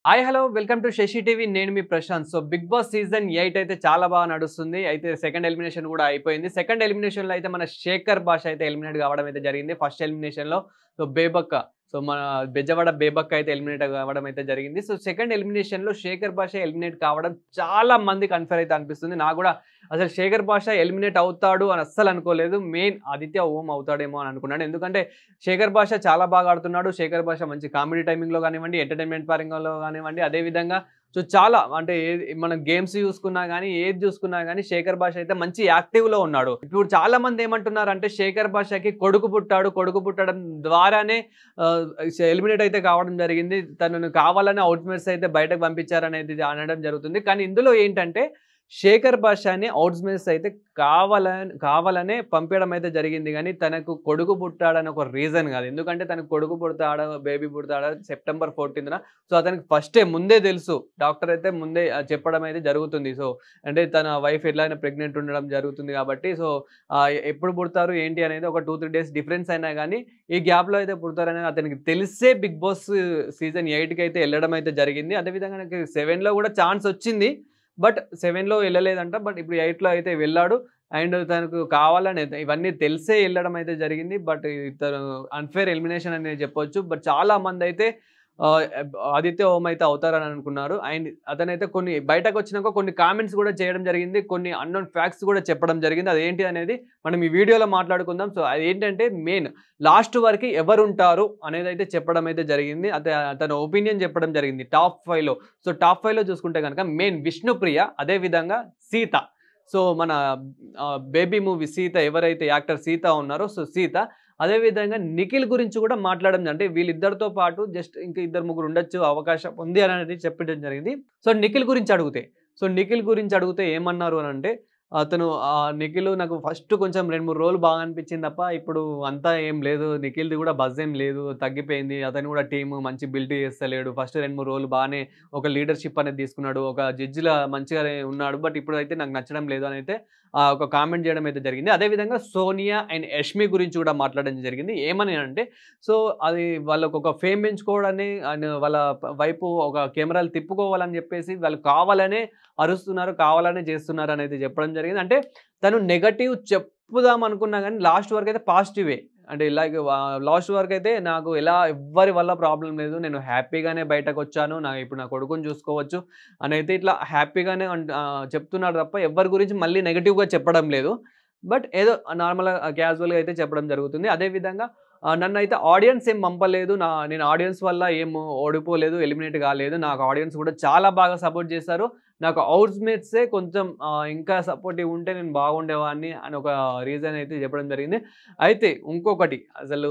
Hi hello welcome to Sashi TV. నేను మీ Prashanth. So Bigg Boss season 8 అయితే చాలా బాగా నడుస్తుంది. అయితే సెకండ్ ఎలిమినేషన్ కూడా అయిపోయింది. సెకండ్ ఎలిమినేషన్‌లో అయితే మన శేఖర్ భాష అయితే ఎలిమినేట్ కావడం అయితే జరిగింది. ఫస్ట్ ఎలిమినేషన్‌లో బేబక్క మన బెజవాడ బేబక్క అయితే ఎలిమినేట్ అవ్వడం అయితే జరిగింది. సో సెకండ్ ఎలిమినేషన్‌లో శేఖర్ భాష ఎలిమినేట్ కావడం చాలా మందికి అన్‌ఫెయిర్ అయితే అనిపిస్తుంది. నాకు కూడా అసలు శేఖర్ భాష ఎలిమినేట్ అవుతాడు అని అస్సలు అనుకోలేదు. మెయిన్ ఆదిత్య ఓం అవుతాడేమో అని అనుకున్నాను. ఎందుకంటే శేఖర్ భాష చాలా బాగా ఆడుతున్నాడు. శేఖర్ భాష మంచి కామెడీ టైమింగ్‌లో గానివ్వండి, ఎంటర్‌టైన్‌మెంట్ పరంగాలో గానివ్వండి, అదే విధంగా చాలా అంటే ఏది మనం గేమ్స్ చూసుకున్నా గాని, ఏది చూసుకున్నా గాని శేఖర్ భాష అయితే మంచి యాక్టివ్‌లో ఉన్నాడు. ఇప్పుడు చాలా మంది ఏమంటున్నారంటే శేఖర్ భాషకి కొడుకు పుట్టాడు. కొడుకు పుట్టడం ద్వారానే ఆహ్, ఎలిమినేట్ అయితే కావడం జరిగింది. తనను కావాలని ఔట్‌మేట్స్ అయితే బయటకు పంపించారనేది అనడం జరుగుతుంది. కానీ ఇందులో ఏంటంటే శేఖర్ భాషని ఔట్‌మేట్స్ అయితే కావాలనే పంపియడం అయితే జరిగింది గానీ, తనకు కొడుకు పుట్టాడని ఒక రీజన్ గాదు. ఎందుకంటే తనకు కొడుకు పుడతాడా, బేబీ పుడతాడా సెప్టెంబర్ 14న సో అతనికి ముందే తెలుసు. డాక్టర్ అయితే ముందే చెప్పడం అయితే జరుగుతుంది. సో అంటే తన వైఫ్ ఎట్లైనా ప్రెగ్నెంట్ ఉండడం జరుగుతుంది కాబట్టి ఎప్పుడు పుడతారు ఏంటి అనేది ఒక 2, 3 డేస్ డిఫరెన్స్ అయినా గానీ, ఈ గ్యాప్‌లో అయితే పుడతారనేది అతనికి తెలిసే బిగ్ బాస్ సీజన్ 8కి అయితే ఎళ్ళడం అయితే జరిగింది. అదే విధంగా నాకు 7లో కూడా ఛాన్స్ వచ్చింది. బట్ 7లో ఎళ్ళలేదంట. బట్ ఇప్పుడు 8లో అయితే వెళ్ళాడు. అండ్ తనకు కావాలని ఇవన్నీ తెలిసే ఎళ్ళడం అయితే జరిగింది. బట్ ఇతను అన్‌ఫెయిర్ ఎలిమినేషన్ అనే చెప్పొచ్చు. బట్ చాలా మందైతే ఆదిత్య ఓం అయితే అవుతారని అనుకున్నారు. అండ్ అతనైతే కొన్ని బయటకొచ్చినాక కొన్ని కామెంట్స్ గూడా చేయడం జరిగింది. కొన్ని అన్‌నోన్ ఫ్యాక్ట్స్ గూడా చెప్పడం జరిగింది. అదేంటి అనేది మనం ఈ వీడియోలో మాట్లాడుకుందాం. సో అదేంటంటే మెయిన్ లాస్ట్ వరకి ఎవరుంటారు అనేదైతే చెప్పడం అయితే జరిగింది. తన ఒపీనియన్ చెప్పడం జరిగింది టాప్ 5లో. సో టాప్ 5లో చూసుకుంటే గనక మెయిన్ విష్ణుప్రియ, అదే విధంగా సీత. సో మన బేబీ మూవీ సీత ఎవరైతే యాక్టర్ సీత ఉన్నారో సో సీత. అదే విధంగా నిఖిల్ గురించి కూడా మాట్లాడడం అంటే వీళ్ళిద్దరితో పాటు జస్ట్ ఇంకా ఇద్దరు ముగ్గురు ఉండొచ్చు అవకాశం ఉంది అనేది చెప్పడం జరిగింది. నిఖిల్ గురించి అడిగితే ఏమన్నారు అనంటే అతను నిఖిల్ నాకు ఫస్ట్ కొంచెం 2, 3 రోజులు బాగా అనిపించింది తప్ప ఇప్పుడు అంతా ఏం లేదు. నిఖిల్‌ది కూడా బజ్ ఏం లేదు. తగ్గిపోయింది. అతను కూడా టీమ్ మంచి బిల్డ్ చేస్తలేడు. ఫస్ట్ 2, 3 రోజులు బానే ఒక లీడర్‌షిప్ అనేది తీసుకున్నాడు. ఒక జడ్జిలా మంచిగానే ఉన్నాడు. బట్ ఇప్పుడైతే నాకు నచ్చడం లేదు అనైతే ఒక కామెంట్ చేయడం అయితే జరిగింది. అదే విధంగా సోనియా అండ్ యష్మి గురించి కూడా మాట్లాడడం జరిగింది. ఏమని అంటే అది వాళ్ళకొక ఫేమ్ పెంచుకోవడాన్ని అండ్ వాళ్ళ వైపు ఒక కెమెరాలు తిప్పుకోవాలని చెప్పేసి వాళ్ళు కావాలనే అరుస్తున్నారు, కావాలనే చేస్తున్నారు అనేది చెప్పడం జరిగింది. అంటే తను నెగెటివ్ చెప్పుదాం అనుకున్నా గానీ లాస్ట్ వరకైతే పాజిటివే. అంటే లైక్ లాస్ట్ వరకైతే నాకు ఎవ్వరి వల్ల ప్రాబ్లమ్ లేదు. నేను హ్యాపీగానే బయటకొచ్చాను. ఇప్పుడు నా కొడుకుని చూసుకోవచ్చు అనైతే ఇట్లా హ్యాపీగానే చెప్తున్నాడు తప్ప ఎవ్వరి గురించి మళ్ళీ నెగెటివ్‌గా చెప్పడం లేదు. బట్ ఏదో నార్మల్‌గా క్యాజువల్‌గా అయితే చెప్పడం జరుగుతుంది. అదే విధంగా నన్నైతే ఆడియన్స్ ఏం పంపలేదు. నేను ఆడియన్స్ వల్ల ఏం ఓడిపోలేదు, ఎలిమినేట్ కాలేదు. నాకు ఆడియన్స్ కూడా చాలా బాగా సపోర్ట్ చేశారు. నాకు హౌస్‌మేట్సే కొంచెం ఇంకా సపోర్టివ్ ఉంటే నేను బాగుండేవాడిని అని ఒక రీజన్ అయితే చెప్పడం జరిగింది. అయితే ఇంకొకటి అసలు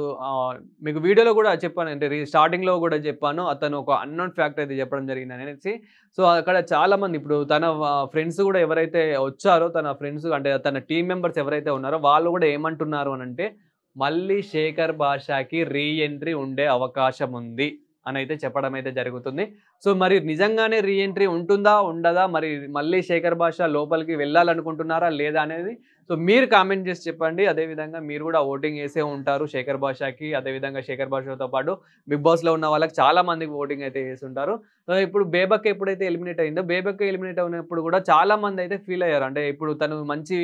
మీకు వీడియోలో కూడా చెప్పాను. అంటే స్టార్టింగ్‌లో కూడా చెప్పాను. అతను ఒక అన్నోన్ ఫ్యాక్ట్ అయితే చెప్పడం జరిగిందనేసి. సో అక్కడ చాలామంది ఇప్పుడు తన ఫ్రెండ్స్ కూడా ఎవరైతే వచ్చారో తన ఫ్రెండ్స్ అంటే తన టీమ్ మెంబర్స్ ఎవరైతే ఉన్నారో వాళ్ళు కూడా ఏమంటున్నారు అనంటే మళ్ళీ శేఖర్ భాషకి రీ ఎంట్రీ ఉండే అవకాశం ఉంది అనైతే చెప్పడం అయితే జరుగుతుంది. సో మరి నిజంగానే రీ ఎంట్రీ ఉంటుందా? ఉండదా? మరి మళ్ళీ శేఖర్ భాష లోపలికి వెళ్ళాలనుకుంటున్నారా? లేదా? అనేది సో మీరు కామెంట్ చేసి చెప్పండి. అదే విధంగా మీరు కూడా ఓటింగ్ ఏసే ఉంటారు శేఖర్ భాషకి. అదే విధంగా శేఖర్ భాషతో పాటు బిగ్ బాస్‌లో ఉన్న వాళ్ళకి చాలా మందికి ఓటింగ్ అయితే ఏసుంటారు. ఇప్పుడు బేబక్క ఎప్పుడైతే ఎలిమినేట్ అయిందో బేబక్క ఎలిమినేట్ అయినప్పుడు కూడా చాలా మందైతే ఫీల్ అయ్యారు. అంటే ఇప్పుడు తను మంచి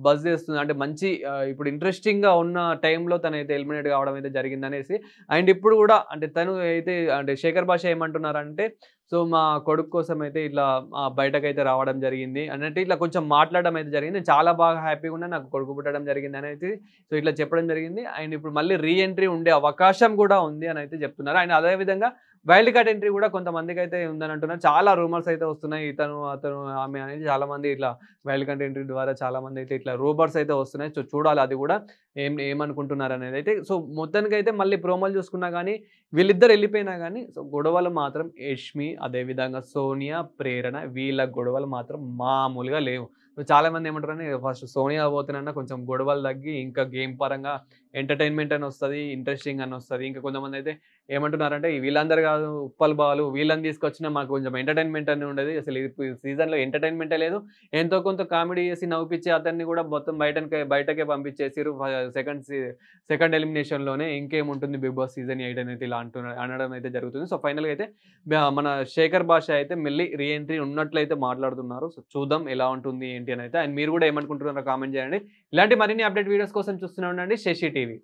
బజ్ చేస్తుంది. అంటే మంచి ఇప్పుడు ఇంట్రెస్టింగ్‌గా ఉన్న టైంలో తనైతే ఎలిమినేట్ కావడం అయితే జరిగిందనేసి. అండ్ ఇప్పుడు గూడా అంటే తను అయితే అంటే శేఖర్ భాష ఏమంటున్నారంటే, మా కొడుకు కోసం అయితే ఇట్లా బయటకైతే రావడం జరిగింది. అన్నట్టు ఇట్లా కొంచెం మాట్లాడడం అయితే జరిగింది. నేను చాలా బాగా హ్యాపీగా ఉన్నా. నాకు కొడుకు పుట్టడం జరిగిందనేసి ఇట్లా చెప్పడం జరిగింది. అండ్ ఇప్పుడు మళ్ళీ రీ ఎంట్రీ ఉండే అవకాశం గూడా ఉంది అనైతే చెప్తున్నారు. అండ్ అదే విధంగా వైల్డ్ కార్డ్ ఎంట్రీ గూడా కొంతమందికైతే ఉందని అంటున్నారు. చాలా రూమర్స్ అయితే వస్తున్నాయి. అతను, ఆమె అనేది చాలామంది ఇట్లా వైల్డ్ కార్డ్ ఎంట్రీ ద్వారా చాలామందైతే ఇట్లా రూమర్స్ అయితే వస్తున్నాయి. సో చూడాలి అది గూడా ఏమనుకుంటున్నారనేదైతే. సో మొత్తానికైతే మళ్ళీ ప్రోమోలు చూసుకున్నా గానీ వీళ్ళిద్దరు ఎళ్ళిపోయినా గానీ గొడవలు మాత్రం యష్మి, అదే విధంగా సోనియా, ప్రేరణ వీళ్ళ గొడవలు మాత్రం మామూలుగా లేవు. చాలామంది ఏమంటారంటే ఫస్ట్ సోనియా పోతేనన్నా కొంచెం గొడవలు తగ్గి ఇంకా గేమ్ పరంగా ఎంటర్‌టైన్‌మెంట్ అని వస్తది, ఇంట్రెస్టింగ్ అని వస్తది. ఇంకా కొంతమందైతే ఏమంటున్నారంటే వీళ్ళందరూ కాదు ఉప్పల్ బాలు వీళ్ళని తీసుకొచ్చినా మాకు కొంచెం ఎంటర్‌టైన్‌మెంట్ అని ఉండేది. అసలు ఈ సీజన్‌లో ఎంటర్‌టైన్‌మెంటే లేదు. ఎంతో కొంత కామెడీ చేసి నవ్విపిచ్చి అతన్ని కూడా మొత్తం బయటకే పంపించేసిర్రు. సెకండ్ ఎలిమినేషన్‌లోనే ఇంకేముంటుంది 'బిగ్ బాస్' సీజన్ 8 అనేది ఇలా అనడం అయితే జరుగుతుంది. సో, ఫైనల్‌గా అయితే మన శేఖర్ భాష అయితే మళ్ళీ రీ ఎంట్రీ ఉన్నట్లయితే మాట్లాడుతున్నారు. సో, చూద్దాం ఎలా ఉంటుంది ఏంటి అనైతే. అండ్ మీరు కూడా ఏమనుకుంటున్నారో కామెంట్ చేయండి. ఇలాంటి మరిన్ని అప్డేట్ వీడియోస్ కోసం చూస్తూనే ఉండండి శశి టీవీ.